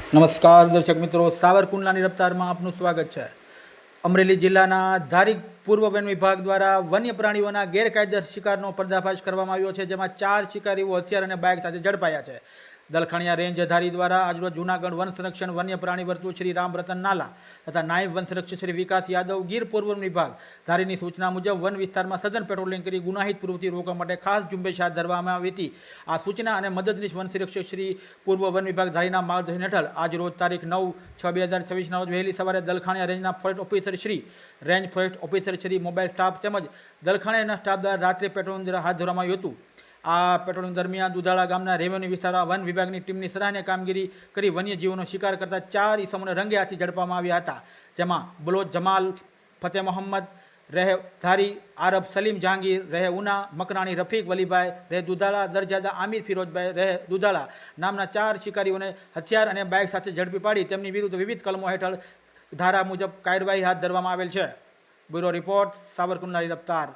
નમસ્કાર દર્શક મિત્રો, સાવરકુંડલાની રફતારમાં આપનું સ્વાગત છે। અમરેલી જિલ્લાના ધારી પૂર્વ વન વિભાગ દ્વારા વન્ય પ્રાણીઓના ગેરકાયદેસર શિકારનો પર્દાફાશ કરવામાં આવ્યો છે, જેમાં 4 શિકારીઓ હથિયાર અને બાઇક સાથે ઝડપાયા છે। દલખાણીયા રેન્જ ધારી દ્વારા આજરોજ જૂનાગઢ વન સંરક્ષણ વન્ય પ્રાણી વર્તુળ શ્રી રામ રતન નાલા તથા નાયબ વન સંરક્ષક શ્રી વિકાસ યાદવ ગીર પૂર્વ વન વિભાગ ધારીની સૂચના મુજબ વન વિસ્તારમાં સઘન પેટ્રોલિંગ કરી ગુનાહિત પ્રવૃત્તિ રોકવા માટે ખાસ ઝુંબેશ હાથ ધરવામાં આવી હતી। આ સૂચના અને મદદનીશ વન સંરક્ષક શ્રી પૂર્વ વન વિભાગ ધારીના માર્ગદર્શન હેઠળ આજરોજ તારીખ 9/6/2026ના રોજ વહેલી સવારે દલખાણીયા રેન્જના forest officer Shri, range forest officer Shri, mobile staff તેમજ દલખાણીયાના સ્ટાફ દ્વારા રાત્રે પેટ્રોલિંગ હાથ ધરવામાં આવ્યું હતું। આ પેટ્રોલિંગ દરમિયાન દુધાળા ગામના રેવન્યુ વિસ્તારમાં વન વિભાગની ટીમની સરાહનીય કામગીરી કરી વન્યજીવોનો શિકાર કરતા 4 ઈસમોને રંગે હાથથી ઝડપવામાં આવ્યા હતા, જેમાં બલોચ જમાલ, ફતેહ મોહમ્મદ રહે ધારી, આરબ સલીમ જહાંગીર રહે ઉના, મકરાણી રફીક વલીભાઈ રહે દુધાળા, દરજાદા આમિર ફિરોજભાઈ રહે દુધાળા નામના 4 શિકારીઓને હથિયાર અને બાઇક સાથે ઝડપી પાડી તેમની વિરુદ્ધ વિવિધ કલમો હેઠળ ધારા મુજબ કાર્યવાહી હાથ ધરવામાં આવેલ છે। Bureau report, સાવરકુંડલાની રફતાર।